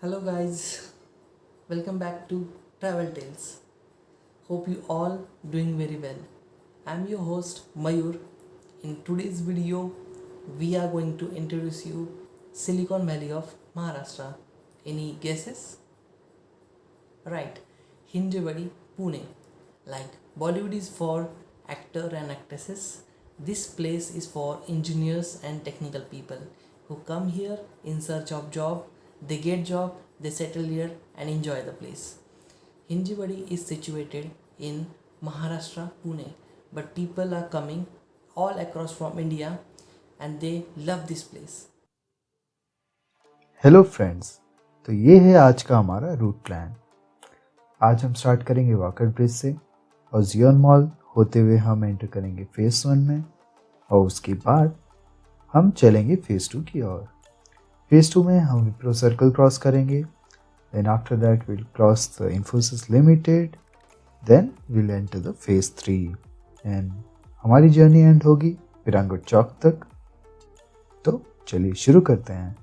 Hello guys, welcome back to Travel Tales. Hope you all doing very well. I'm your host Mayur. In today's video, we are going to introduce you Silicon Valley of Maharashtra. Any guesses? Right, Hinjewadi, Pune. Like Bollywood is for actor and actresses, this place is for engineers and technical people who come here in search of job. They get job, they settle here and enjoy the place. Hinjewadi is situated in Maharashtra, Pune, but people are coming all across from India and they love this place. Hello friends. तो ये है आज का हमारा route plan. आज हम start करेंगे walker bridge से और जियोन मॉल होते हुए हम एंटर करेंगे फेज़ 1 में और उसके बाद हम चलेंगे फेज़ 2 की ओर। फेज़ 2 में हम विप्रो सर्कल क्रॉस करेंगे, then after that will cross the Infosys limited, then will enter the phase 3 and हमारी जर्नी एंड होगी विरांगुट चौक तक। तो चलिए शुरू करते हैं।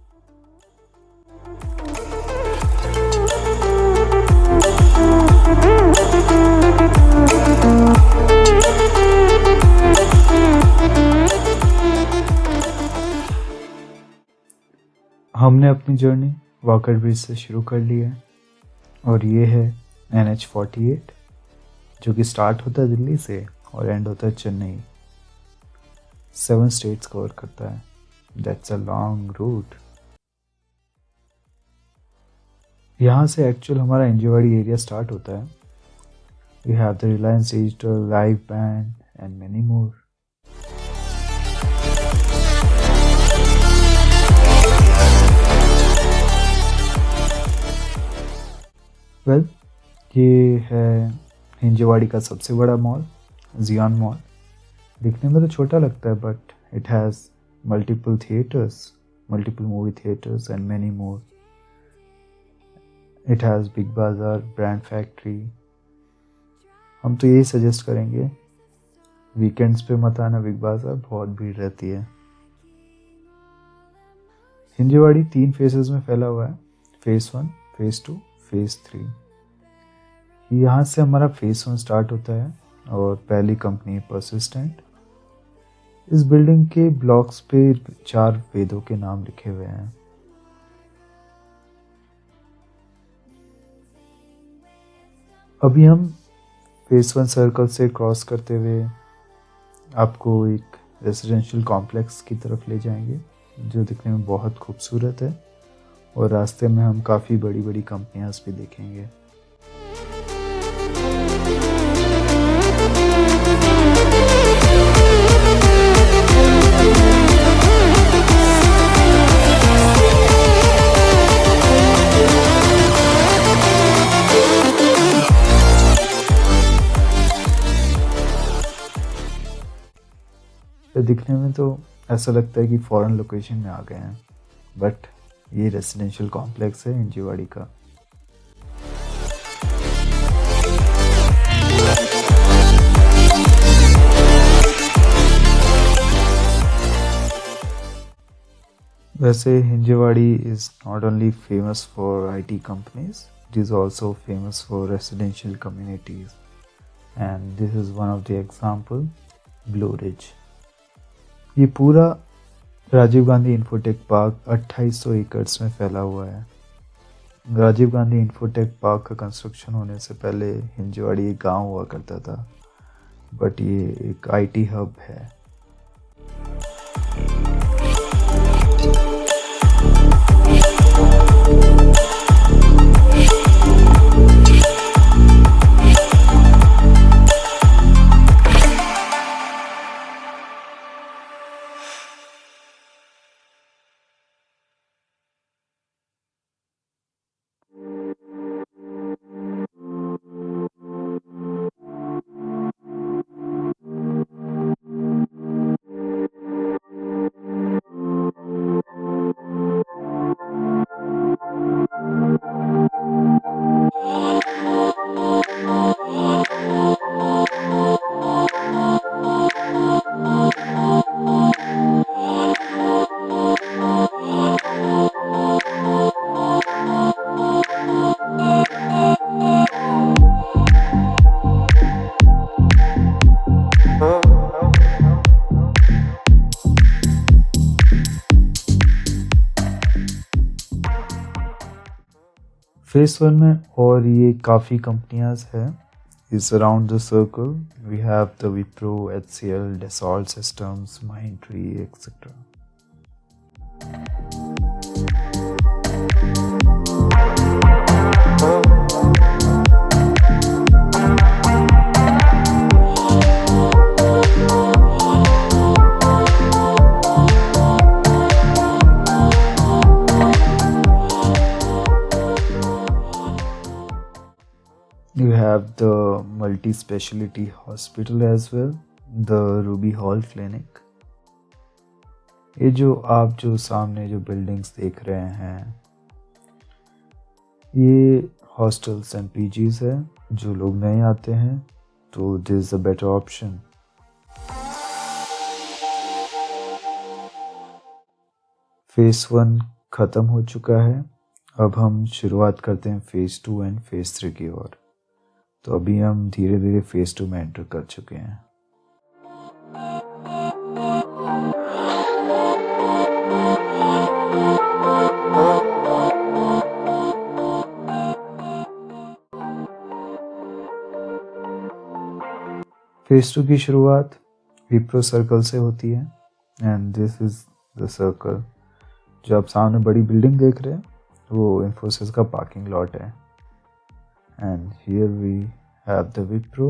हमने अपनी जर्नी वाकर ब्रिज से शुरू कर ली है और ये है NH48 जो कि स्टार्ट होता है दिल्ली से और एंड होता है चेन्नई। 7 स्टेट्स कवर करता है। That's a long route. यहाँ से एक्चुअल हमारा इंजेवाड़ी एरिया स्टार्ट होता है। We have the Reliance Digital, live band and many more. Well, ये है हिंजेवाड़ी का सबसे बड़ा मॉल, जियोन मॉल। दिखने में तो छोटा लगता है but it has multiple theatres, multiple movie theatres and many more. It has big बाज़ार, ब्रांड फैक्ट्री। हम तो यही सजेस्ट करेंगे वीकेंड्स पे मत आना बिग बाज़ार, बहुत भीड़ रहती है। हिंजेवाड़ी 3 फेजेस में फैला हुआ है, फेज़ 1, फेज़ 2, फेज़ 3। यहाँ से हमारा फेज़ 1 स्टार्ट होता है और पहली कंपनी परसिस्टेंट। इस बिल्डिंग के ब्लॉक्स पे 4 वेदों के नाम लिखे हुए हैं। अभी हम फेज़ 1 सर्कल से क्रॉस करते हुए आपको एक रेजिडेंशियल कॉम्प्लेक्स की तरफ ले जाएंगे जो दिखने में बहुत खूबसूरत है और रास्ते में हम काफ़ी बड़ी बड़ी कंपनियां भी देखेंगे। दिखने में तो ऐसा लगता है कि फॉरेन लोकेशन में आ गए हैं, बट ये रेजिडेंशियल कॉम्प्लेक्स है हिंजेवाड़ी का। वैसे Hinjewadi is not only famous for IT companies, it is also famous for residential communities and this is one of the example, blue ridge. ये पूरा राजीव गांधी इन्फोटेक पार्क 2800 एकड़्स में फैला हुआ है। राजीव गांधी इन्फोटेक पार्क का कंस्ट्रक्शन होने से पहले हिंजेवाड़ी एक गांव हुआ करता था, बट ये एक IT हब है। फेस 1 में और ये काफ़ी कंपनियां हैं is around the circle. We have the Wipro, HCL, Dassault Systems, Mindtree, etc. You have the multi-specialty hospital as well, the Ruby Hall Clinic. ये जो सामने जो बिल्डिंग्स देख रहे हैं, ये हॉस्टल्स एंड पीजीज है. जो लोग नए आते हैं तो this is a better option. Face 1 ख़त्म हो चुका है. अब हम शुरुआत करते हैं फेस 2 एंड फेस 3 की ओर. तो अभी हम धीरे धीरे फेस 2 में एंटर कर चुके हैं. फेस 2 की शुरुआत विप्रो सर्कल से होती है and this is the circle. जो आप सामने बड़ी बिल्डिंग देख रहे हैं वो इन्फोसिस का पार्किंग लॉट है. And here we have the Wipro.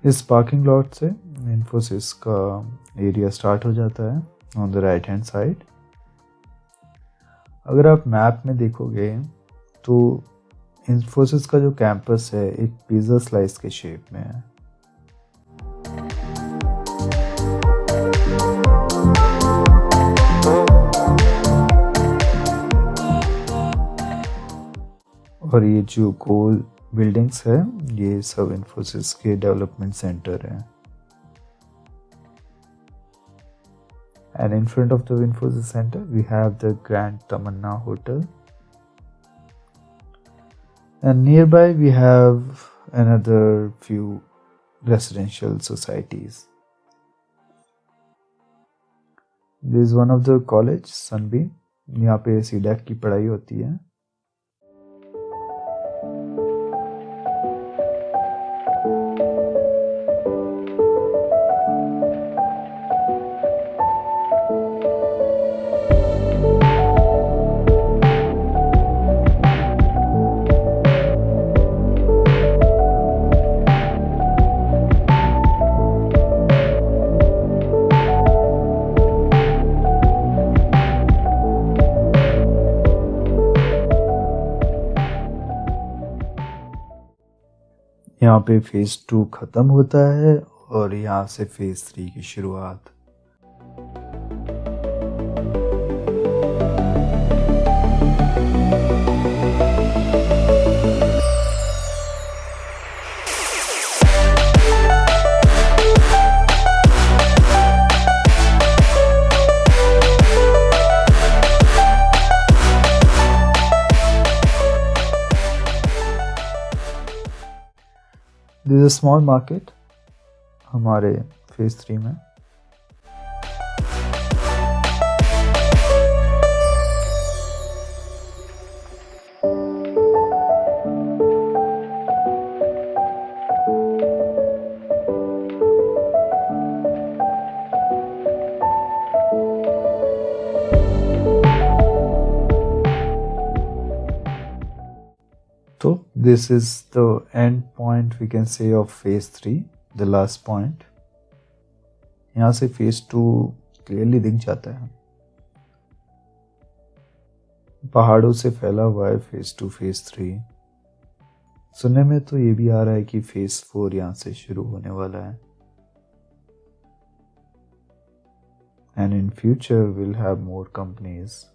इस पार्किंग लॉट से इन्फोसिस का एरिया स्टार्ट हो जाता है on the right hand side. अगर आप मैप में देखोगे तो इन्फोसिस का जो कैंपस है एक पिज़्ज़ा स्लाइस के शेप में है. और ये जो गोल बिल्डिंग्स है ये सब इन्फोसिस के डेवलपमेंट सेंटर हैं. And in front of the Infosys Center, we have the Grand Tamanna Hotel. And nearby, we have another few residential societies. This is one of the college, Sunbeam. यहाँ पे CDAC की पढ़ाई होती है. यहाँ पे phase 2 खत्म होता है और यहाँ से फेज 3 की शुरुआत. This is a small market हमारे फेज 3 में. So this is the end point we can say of phase 3, the last point. यहाँ से phase 2 clearly दिख जाता है. पहाड़ों से फैला हुआ है phase 2, phase 3. सुनने में तो ये भी आ रहा है कि phase 4 यहाँ से शुरू होने वाला है. And in future we'll have more companies.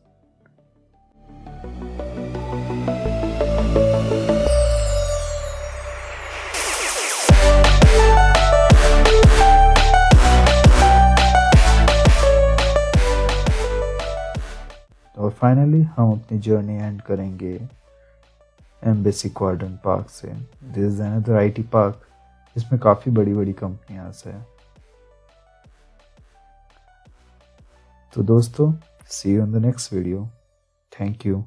और फाइनली हम अपनी जर्नी एंड करेंगे एम्बेसी क्वाड्रेंट पार्क से। This is another IT park, इसमें काफ़ी बड़ी बड़ी कंपनियां है। तो दोस्तों, see you in the next video. Thank you.